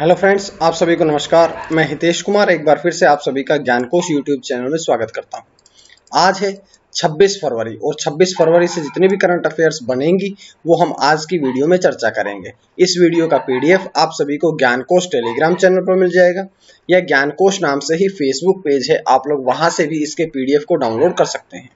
Hello friends, आप सभी को नमस्कार। मैं हितेश कुमार एक बार फिर से आप सभी का ज्ञानकोश यूट्यूब चैनल में स्वागत करता हूं। आज है 26 फरवरी और 26 फरवरी से जितने भी करंट अफेयर्स बनेंगी वो हम आज की वीडियो में चर्चा करेंगे। इस वीडियो का पीडीएफ आप सभी को ज्ञानकोश टेलीग्राम चैनल पर मिल जाएगा या ज्ञानकोश नाम से ही फेसबुक पेज है, आप लोग वहां से भी इसके पीडीएफ को डाउनलोड कर सकते हैं।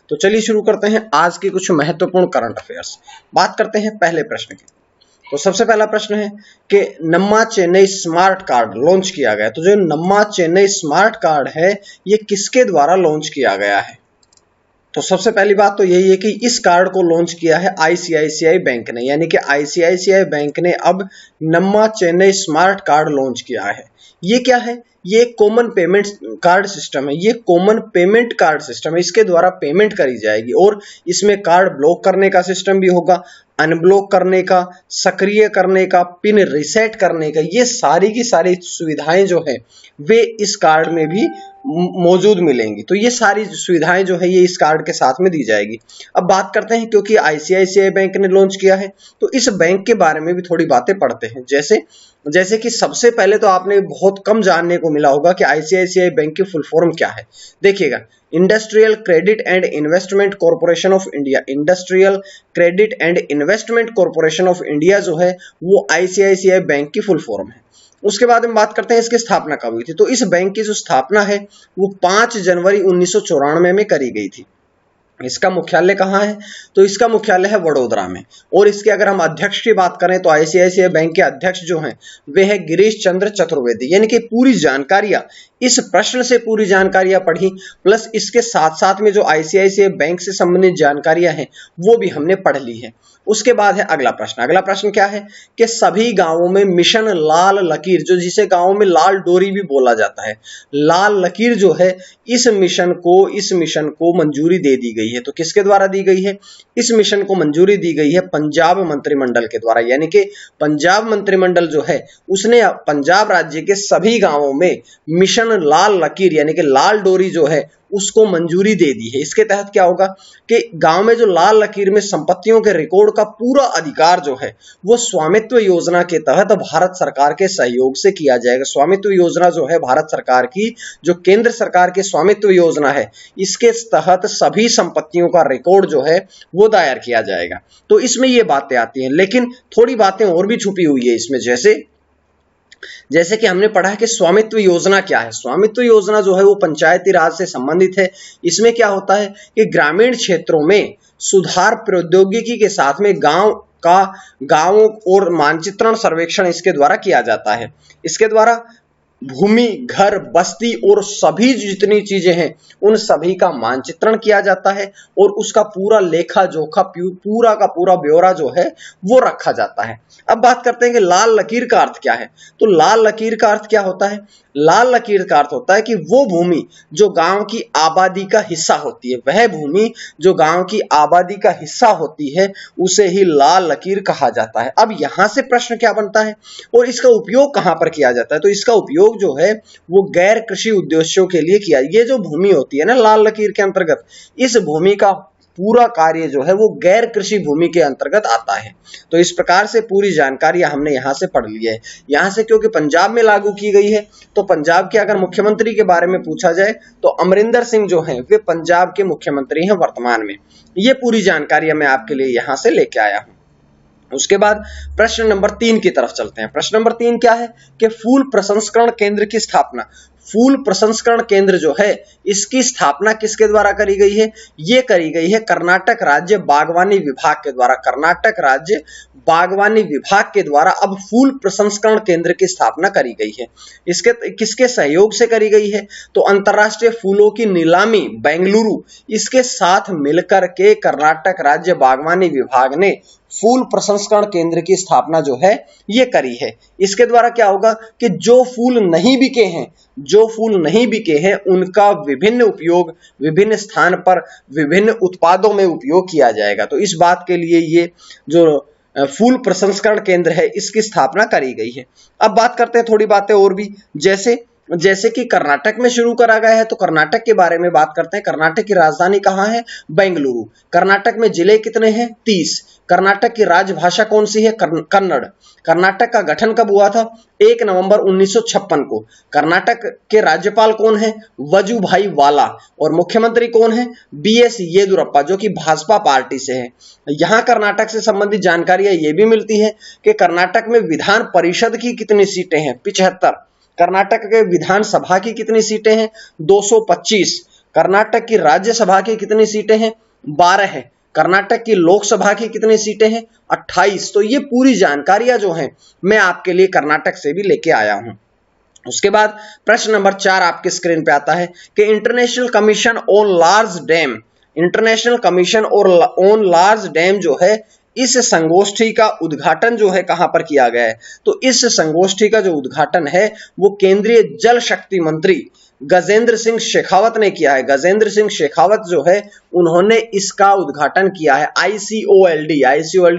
तो चलिए शुरू करते हैं आज की कुछ महत्वपूर्ण करंट अफेयर्स। बात करते हैं पहले प्रश्न की। तो सबसे पहला प्रश्न है कि नम्मा चेन्नई स्मार्ट कार्ड लॉन्च किया गया। तो जो नम्मा चेन्नई स्मार्ट कार्ड है ये किसके द्वारा लॉन्च किया गया है? तो सबसे पहली बात तो यही है कि इस कार्ड को लॉन्च किया है आईसीआईसीआई बैंक ने, यानी कि आईसीआईसीआई बैंक ने अब नम्मा चेन्नई स्मार्ट कार्ड लॉन्च किया है। ये क्या है? ये कॉमन पेमेंट कार्ड सिस्टम है। ये कॉमन पेमेंट कार्ड सिस्टम है, इसके द्वारा पेमेंट करी जाएगी और इसमें कार्ड ब्लॉक करने का सिस्टम भी होगा, अनब्लॉक करने का, सक्रिय करने का, पिन रिसेट करने का, ये सारी की सारी सुविधाएं जो है वे इस कार्ड में भी मौजूद मिलेंगी। तो ये सारी सुविधाएं जो है ये इस कार्ड के साथ में दी जाएगी। अब बात करते हैं, क्योंकि आईसीआईसीआई बैंक ने लॉन्च किया है तो इस बैंक के बारे में भी थोड़ी बातें पढ़ते हैं। जैसे कि सबसे पहले तो आपने बहुत कम जानने को मिला होगा कि आईसीआईसीआई बैंक की फुल फॉर्म क्या है। देखिएगा, industrial credit and investment corporation of India. Industrial credit and investment corporation of India जो है वो आईसीआईसीआई बैंक की फुल फॉर्म है। उसके बाद हम बात करते हैं इसकी स्थापना कब हुई थी। तो इस बैंक की जो स्थापना है वो 5 जनवरी 1994 में करी गई थी। इसका मुख्यालय कहाँ है? तो इसका मुख्यालय है वडोदरा में। और इसके अगर हम अध्यक्ष की बात करें तो आईसीआईसीआई बैंक के अध्यक्ष जो हैं वे है गिरीश चंद्र चतुर्वेदी। यानी कि पूरी जानकारियां, इस प्रश्न से पूरी जानकारियां पढ़ी, प्लस इसके साथ साथ में जो आईसीआईसीआई बैंक से संबंधित जानकारियां हैं वो भी हमने पढ़ ली है। उसके बाद है अगला प्रश्न। अगला प्रश्न क्या है कि सभी गांवों में मिशन लाल लकीर, जो जिसे गांवों में लाल डोरी भी बोला जाता है, लाल लकीर जो है इस मिशन को मंजूरी दे दी गई है। तो किसके द्वारा दी गई है? इस मिशन को मंजूरी दी गई है पंजाब मंत्रिमंडल के द्वारा। यानी कि पंजाब मंत्रिमंडल जो है उसने पंजाब राज्य के सभी गांवों में मिशन लाल लकीर यानी कि लाल डोरी जो है उसको मंजूरी दे दी है। इसके तहत क्या होगा कि गांव में जो लाल लकीर में संपत्तियों के रिकॉर्ड का पूरा अधिकार जो है वो स्वामित्व योजना के तहत भारत सरकार के सहयोग से किया जाएगा। स्वामित्व योजना जो है भारत सरकार की, जो केंद्र सरकार की स्वामित्व योजना है, इसके तहत सभी संपत्तियों का रिकॉर्ड जो है वो दायर किया जाएगा। तो इसमें ये बातें आती हैं, लेकिन थोड़ी बातें और भी छुपी हुई है इसमें। जैसे कि हमने पढ़ा है कि स्वामित्व योजना क्या है। स्वामित्व योजना जो है वो पंचायती राज से संबंधित है। इसमें क्या होता है कि ग्रामीण क्षेत्रों में सुधार प्रौद्योगिकी के साथ में गांवों और मानचित्रण सर्वेक्षण इसके द्वारा किया जाता है। इसके द्वारा भूमि, घर, बस्ती और सभी जितनी चीजें हैं उन सभी का मानचित्रण किया जाता है और उसका पूरा लेखा जोखा, पूरा का पूरा ब्यौरा जो है वो रखा जाता है। अब बात करते हैं कि लाल लकीर का अर्थ क्या है। तो लाल लकीर का अर्थ क्या होता है? लाल लकीर का अर्थ होता है कि वो भूमि जो गांव की आबादी का हिस्सा होती है, वह भूमि जो गांव की आबादी का हिस्सा होती है उसे ही लाल लकीर कहा जाता है। अब यहां से प्रश्न क्या बनता है और इसका उपयोग कहां पर किया जाता है? तो इसका उपयोग जो है वो गैर कृषि उद्देश्यों के लिए किया। ये जो भूमि होती है ना लाल लकीर के अंतर्गत, इस भूमि का पूरा कार्य जो है वो गैर कृषि भूमि के अंतर्गत आता है। तो इस प्रकार से पूरी जानकारी हमने यहां से पढ़ ली है। यहां से क्योंकि पंजाब में लागू की गई है तो पंजाब के अगर मुख्यमंत्री के बारे में पूछा जाए तो अमरिंदर सिंह जो हैं वे पंजाब के मुख्यमंत्री हैं वर्तमान में। ये पूरी जानकारी मैं आपके लिए यहां से लेके आया हूं। उसके बाद प्रश्न नंबर 3 की तरफ चलते हैं। प्रश्न नंबर 3 क्या है कि फूल प्रसंस्करण केंद्र की स्थापना। फूल प्रसंस्करण केंद्र जो है इसकी स्थापना किसके द्वारा करी गई है? ये करी गई है कर्नाटक राज्य बागवानी विभाग के द्वारा। कर्नाटक राज्य बागवानी विभाग के द्वारा अब फूल प्रसंस्करण केंद्र की स्थापना करी गई है। इसके किसके सहयोग से करी गई है? तो अंतरराष्ट्रीय फूलों की नीलामी बेंगलुरु, इसके साथ मिलकर के कर्नाटक राज्य बागवानी विभाग ने फूल प्रसंस्करण केंद्र की स्थापना जो है ये करी है। इसके द्वारा क्या होगा कि जो फूल नहीं बिके हैं उनका विभिन्न उपयोग, विभिन्न स्थान पर विभिन्न उत्पादों में उपयोग किया जाएगा। तो इस बात के लिए ये जो फूल प्रसंस्करण केंद्र है इसकी स्थापना करी गई है। अब बात करते हैं थोड़ी बातें और भी, जैसे कि कर्नाटक में शुरू करा गया है तो कर्नाटक के बारे में बात करते हैं। कर्नाटक की राजधानी कहाँ है? बेंगलुरु। कर्नाटक में जिले कितने हैं? 30। कर्नाटक की राजभाषा कौन सी है? कन्नड़। कर्नाटक का गठन कब हुआ था? 1 नवंबर 1956 को। कर्नाटक के राज्यपाल कौन है? वजुभाई वाला। और मुख्यमंत्री कौन है? BS येदुरप्पा, जो कि भाजपा पार्टी से है। यहां कर्नाटक से संबंधित जानकारियां ये भी मिलती है कि कर्नाटक में विधान परिषद की कितनी सीटें हैं? 75। कर्नाटक के विधानसभा की कितनी सीटें हैं? 225। कर्नाटक की राज्यसभा की कितनी सीटें हैं? 12 है। कर्नाटक की लोकसभा की कितनी सीटें हैं? 28। तो ये पूरी जानकारियां जो हैं मैं आपके लिए कर्नाटक से भी लेके आया हूं। उसके बाद प्रश्न नंबर 4 आपके स्क्रीन पे आता है कि international commission on large dam, international commission on large dam जो है, इस संगोष्ठी का उद्घाटन जो है कहां पर किया गया है? तो इस संगोष्ठी का जो उद्घाटन है वो केंद्रीय जल शक्ति मंत्री गजेंद्र सिंह शेखावत ने किया है। गजेंद्र सिंह शेखावत जो है उन्होंने इसका उद्घाटन किया है। ICOLD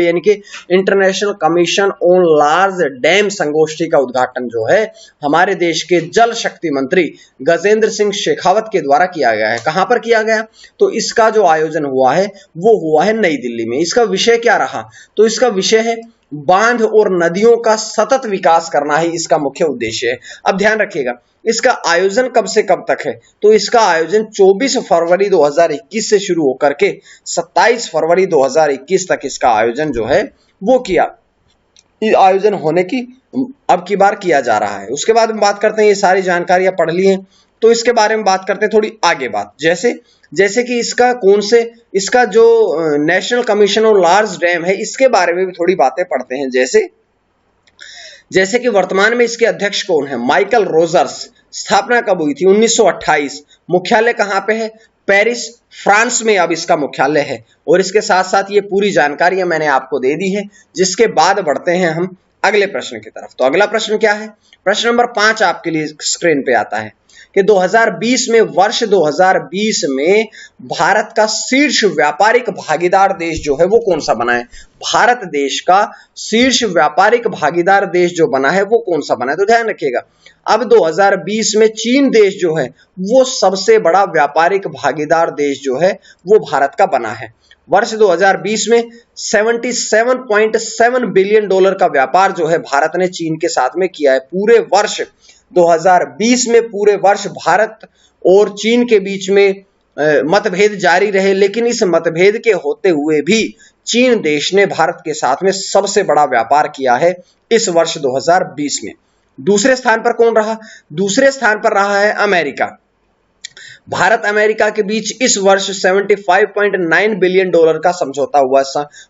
यानी कि international commission on large dam संगोष्ठी का उद्घाटन जो है हमारे देश के जल शक्ति मंत्री गजेंद्र सिंह शेखावत के द्वारा किया गया है। कहां पर किया गया? तो इसका जो आयोजन हुआ है वो हुआ है नई दिल्ली में। इसका विषय क्या रहा? तो इसका विषय है बांध और नदियों का सतत विकास करना ही इसका मुख्य उद्देश्य है। अब ध्यान रखिएगा, इसका आयोजन कब से कब तक है? तो इसका आयोजन 24 फरवरी 2021 से शुरू होकर के 27 फरवरी 2021 तक इसका आयोजन जो है वो किया, आयोजन होने की अब की बार किया जा रहा है। उसके बाद हम बात करते हैं, ये सारी जानकारियां पढ़ ली हैं, तो इसके बारे में बात करते हैं थोड़ी आगे बात। जैसे कि इसका जो national commission on large dam है इसके बारे में भी थोड़ी बातें पढ़ते हैं। जैसे कि वर्तमान में इसके अध्यक्ष कौन है? Michael Rogers. स्थापना कब हुई थी? 1928। मुख्यालय कहां पे है? पेरिस, फ्रांस में अब इसका मुख्यालय है। और इसके साथ साथ ये पूरी जानकारियां मैंने आपको दे दी है। जिसके बाद बढ़ते हैं हम अगले प्रश्न की तरफ। तो अगला प्रश्न क्या है? प्रश्न नंबर 5 आपके लिए स्क्रीन पे आता है कि 2020 में, वर्ष 2020 में भारत का शीर्ष व्यापारिक भागीदार देश जो है वो कौन सा बना है? भारत देश का शीर्ष व्यापारिक भागीदार देश जो बना है वो कौन सा बना है? तो ध्यान रखिएगा, अब 2020 में चीन देश जो है वो सबसे बड़ा व्यापारिक भागीदार देश जो है वो भारत का बना है। वर्ष 2020 में $77.7 बिलियन का व्यापार जो है भारत ने चीन के साथ में किया है। पूरे वर्ष 2020 में पूरे वर्ष भारत और चीन के बीच में मतभेद जारी रहे, लेकिन इस मतभेद के होते हुए भी चीन देश ने भारत के साथ में सबसे बड़ा व्यापार किया है इस वर्ष 2020 में। दूसरे स्थान पर कौन रहा? दूसरे स्थान पर रहा है अमेरिका। भारत अमेरिका के बीच इस वर्ष $75.9 बिलियन का समझौता हुआ,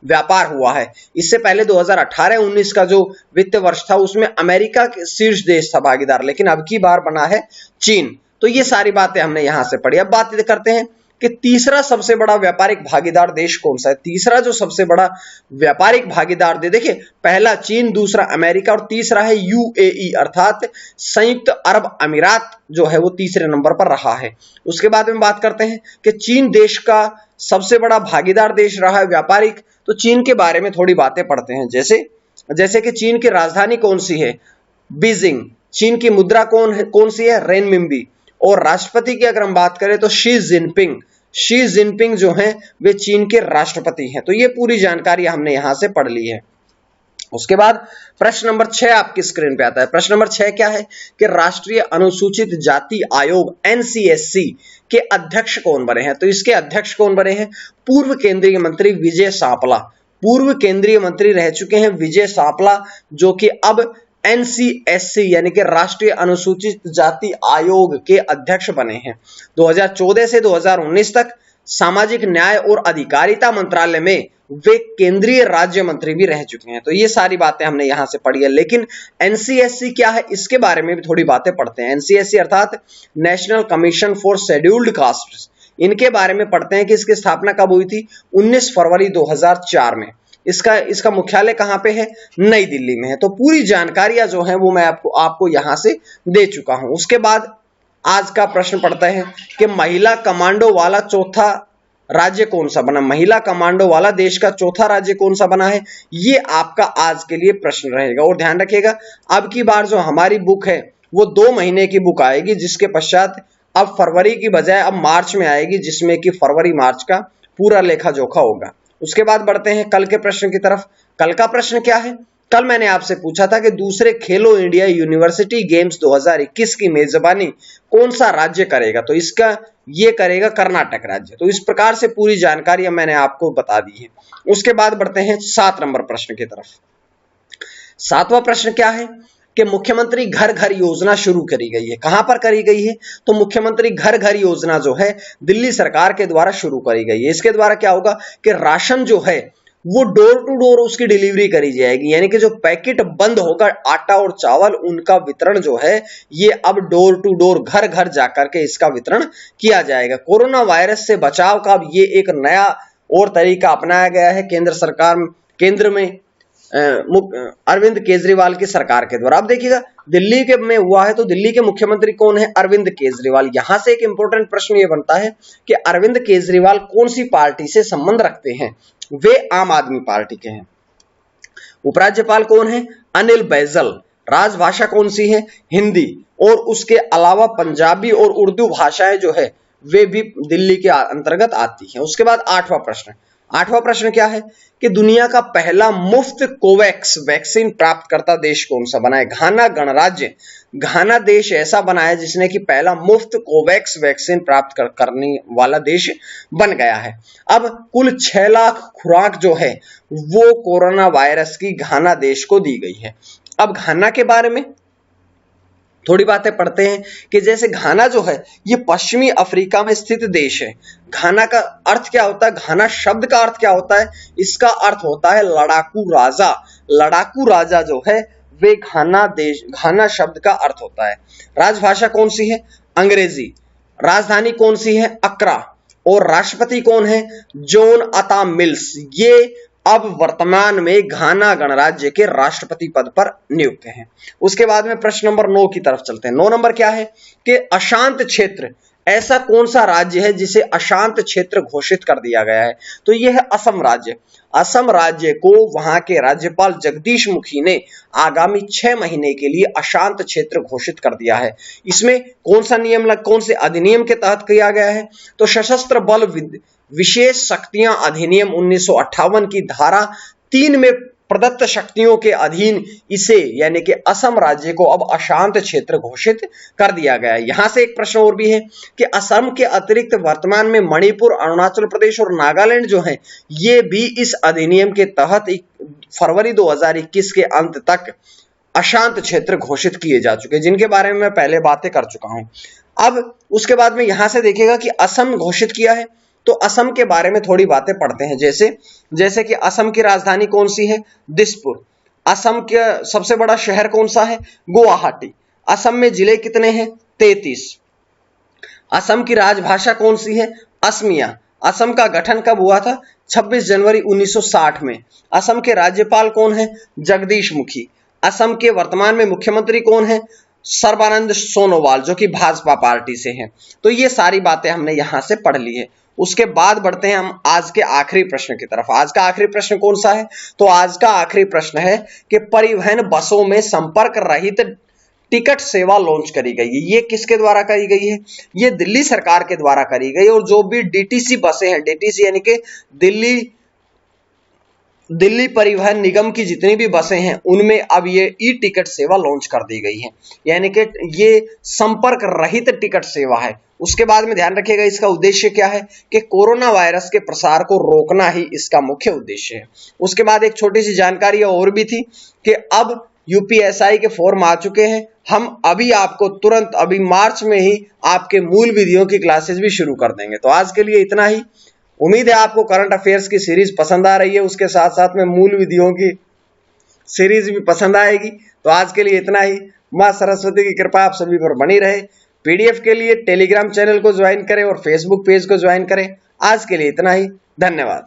व्यापार हुआ है। इससे पहले 2018-19 का जो वित्त वर्ष था उसमें अमेरिका के शीर्ष देश था भागीदार, लेकिन अब की बार बना है चीन। तो ये सारी बातें हमने यहां से पढ़ी। अब बात करते हैं कि तीसरा सबसे बड़ा व्यापारिक भागीदार देश कौन सा है? तीसरा जो सबसे बड़ा व्यापारिक भागीदार देश, देखिए पहला चीन, दूसरा अमेरिका और तीसरा है UAE अर्थात संयुक्त अरब अमीरात जो है वो तीसरे नंबर पर रहा है। उसके बाद में बात करते हैं कि चीन देश का सबसे बड़ा भागीदार देश रहा है व्यापारिक। तो चीन के बारे में थोड़ी बातें पढ़ते हैं। जैसे कि चीन की राजधानी कौन सी है? बीजिंग। चीन की मुद्रा कौन सी है? रेनमिंबी। और राष्ट्रपति की अगर हम बात करें तो शी जिनपिंग जो हैं वे चीन के राष्ट्रपति हैं। तो ये पूरी जानकारी हमने यहां से पढ़ ली है। उसके बाद प्रश्न नंबर 6 आपकी स्क्रीन पे आता है। प्रश्न नंबर 6 क्या है कि राष्ट्रीय अनुसूचित जाति आयोग NCSC के अध्यक्ष कौन बने हैं? तो इसके अध्यक्ष कौन बने हैं? पूर्व केंद्रीय मंत्री विजय सांपला। पूर्व केंद्रीय मंत्री रह चुके हैं विजय सांपला, जो कि अब NCSC यानी कि राष्ट्रीय अनुसूचित जाति आयोग के अध्यक्ष बने हैं। 2014 से 2019 तक सामाजिक न्याय और अधिकारिता मंत्रालय में वे केंद्रीय राज्य मंत्री भी रह चुके हैं। तो ये सारी बातें हमने यहां से पढ़ी है। लेकिन NCSC क्या है इसके बारे में भी थोड़ी बातें पढ़ते हैं। NCSC अर्थात national commission for scheduled caste, इनके बारे में पढ़ते हैं कि इसकी स्थापना कब हुई थी? 19 फरवरी 2004 में। इसका मुख्यालय कहां पे है? नई दिल्ली में है। तो पूरी जानकारियां जो हैं वो मैं आपको यहां से दे चुका हूं। उसके बाद आज का प्रश्न पढ़ते हैं कि महिला कमांडो वाला चौथा राज्य कौन सा बना? महिला कमांडो वाला देश का चौथा राज्य कौन सा बना है? ये आपका आज के लिए प्रश्न रहेगा। और ध्यान रखिएगा, अब की बार जो हमारी बुक है वो 2 महीने की बुक आएगी, जिसके पश्चात अब फरवरी की बजाय अब मार्च में आएगी, जिसमें कि फरवरी मार्च का पूरा लेखा जोखा होगा। उसके बाद बढ़ते हैं कल के प्रश्न की तरफ। कल का प्रश्न क्या है? कल मैंने आपसे पूछा था कि दूसरे खेलो इंडिया यूनिवर्सिटी गेम्स 2021 की मेजबानी कौन सा राज्य करेगा, तो इसका ये करेगा कर्नाटक राज्य। तो इस प्रकार से पूरी जानकारी मैंने आपको बता दी है। उसके बाद बढ़ते हैं 7 नंबर प्रश्न की तरफ। 7वां प्रश्न क्या है कि मुख्यमंत्री घर घर योजना शुरू करी गई है। कहां पर करी गई है? तो मुख्यमंत्री घर घर योजना जो है दिल्ली सरकार के द्वारा शुरू करी गई है। इसके द्वारा क्या होगा कि राशन जो है वो डोर टू डोर उसकी डिलीवरी करी जाएगी, यानी कि जो पैकेट बंद होगा आटा और चावल उनका वितरण जो है ये अब डोर टू डोर घर घर जाकर के इसका वितरण किया जाएगा। कोरोना वायरस से बचाव का अब ये एक नया और तरीका अपनाया गया है केंद्र सरकार, केंद्र में अरविंद केजरीवाल की सरकार के द्वारा। अब देखिएगा दिल्ली के में हुआ है तो दिल्ली के मुख्यमंत्री कौन है? अरविंद केजरीवाल। यहां से एक इंपॉर्टेंट प्रश्न ये बनता है कि अरविंद केजरीवाल कौन सी पार्टी से संबंध रखते हैं? वे आम आदमी पार्टी के हैं। उपराज्यपाल कौन है? अनिल बैजल। राजभाषा कौन सी है? हिंदी। और उसके अलावा पंजाबी और उर्दू भाषाएं जो है वे भी दिल्ली के अंतर्गत आती हैं। उसके बाद 8वां प्रश्न। 8वां प्रश्न क्या है कि दुनिया का पहला मुफ्त कोवैक्स वैक्सीन प्राप्त करता देश कौन सा बना है? घाना गणराज्य, घाना देश ऐसा बना है जिसने कि पहला मुफ्त कोवैक्स वैक्सीन प्राप्त करने वाला देश बन गया है। अब कुल 6 लाख खुराक जो है वो कोरोना वायरस की घाना देश को दी गई है। अब घाना के बारे में थोड़ी बातें पढ़ते हैं कि जैसे घाना जो है ये पश्चिमी अफ्रीका में स्थित देश है। घाना का अर्थ क्या होता है? घाना शब्द का अर्थ क्या होता है? इसका अर्थ होता है लड़ाकू राजा। लड़ाकू राजा जो है वे घाना देश, घाना शब्द का अर्थ होता है। राजभाषा कौन सी है? अंग्रेजी। राजधानी कौन सी है? अक्रा। और राष्ट्रपति कौन है? जॉन अता मिल्स। ये अब वर्तमान में घाना गणराज्य के राष्ट्रपति पद पर नियुक्त हैं। उसके बाद में प्रश्न नंबर 9 की तरफ चलते हैं। 9 नंबर क्या है कि अशांत क्षेत्र, ऐसा कौन सा राज्य है जिसे अशांत क्षेत्र घोषित कर दिया गया है? तो यह है असम राज्य। असम राज्य को वहां के राज्यपाल जगदीश मुखी ने आगामी 6 महीने के लिए अशांत क्षेत्र घोषित कर दिया है। इसमें कौन सा नियम, कौन से अधिनियम के तहत किया गया है? तो सशस्त्र बल विशेष शक्तियां अधिनियम 1958 की धारा 3 में प्रदत्त शक्तियों के अधीन इसे यानी कि असम राज्य को अब अशांत क्षेत्र घोषित कर दिया गया है। यहां से एक प्रश्न और भी है कि असम के अतिरिक्त वर्तमान में मणिपुर, अरुणाचल प्रदेश और नागालैंड जो हैं ये भी इस अधिनियम के तहत फरवरी 2021 के अंत तक अशांत क्षेत्र घोषित किए जा चुके हैं, जिनके बारे में मैं पहले बातें कर चुका हूं। अब उसके बाद में यहां से देखिएगा कि असम घोषित किया है तो असम के बारे में थोड़ी बातें पढ़ते हैं। जैसे कि असम की राजधानी कौन सी है? दिसपुर। असम के सबसे बड़ा शहर कौन सा है? गुवाहाटी। असम में जिले कितने हैं? 33। असम की राजभाषा कौन सी है? असमिया। असम का गठन कब हुआ था? 26 जनवरी 1960 में। असम के राज्यपाल कौन है? जगदीश मुखी। असम के वर्तमान में मुख्यमंत्री कौन है? सर्बानंद सोनोवाल, जो कि भाजपा पार्टी से हैं। तो ये सारी बातें हमने यहां से पढ़ ली है। उसके बाद बढ़ते हैं हम आज के आखिरी प्रश्न की तरफ। आज का आखिरी प्रश्न कौन सा है? तो आज का आखिरी प्रश्न है कि परिवहन बसों में संपर्क रहित टिकट सेवा लॉन्च करी गई है। ये किसके द्वारा करी गई है? ये दिल्ली सरकार के द्वारा करी गई। और जो भी डीटीसी बसें हैं, डीटीसी यानी कि दिल्ली परिवहन निगम की जितनी भी बसें हैं उनमें अब ये ई टिकट सेवा लॉन्च कर दी गई है, यानी कि ये संपर्क रहित टिकट सेवा है। उसके बाद में ध्यान रखिएगा इसका उद्देश्य क्या है कि कोरोना वायरस के प्रसार को रोकना ही इसका मुख्य उद्देश्य है। उसके बाद एक छोटी सी जानकारी और भी थी कि अब यूपीएसआई के फॉर्म आ चुके हैं। हम अभी आपको तुरंत अभी मार्च में ही आपके मूल विधियों की क्लासेस भी शुरू कर देंगे। तो आज के लिए इतना ही। उम्मीद है आपको करंट अफेयर्स की सीरीज पसंद आ रही है, उसके साथ साथ में मूल विधियों की सीरीज भी पसंद आएगी। तो आज के लिए इतना ही। मां सरस्वती की कृपा आप सभी पर बनी रहे। पीडीएफ के लिए टेलीग्राम चैनल को ज्वाइन करें और फेसबुक पेज को ज्वाइन करें। आज के लिए इतना ही। धन्यवाद।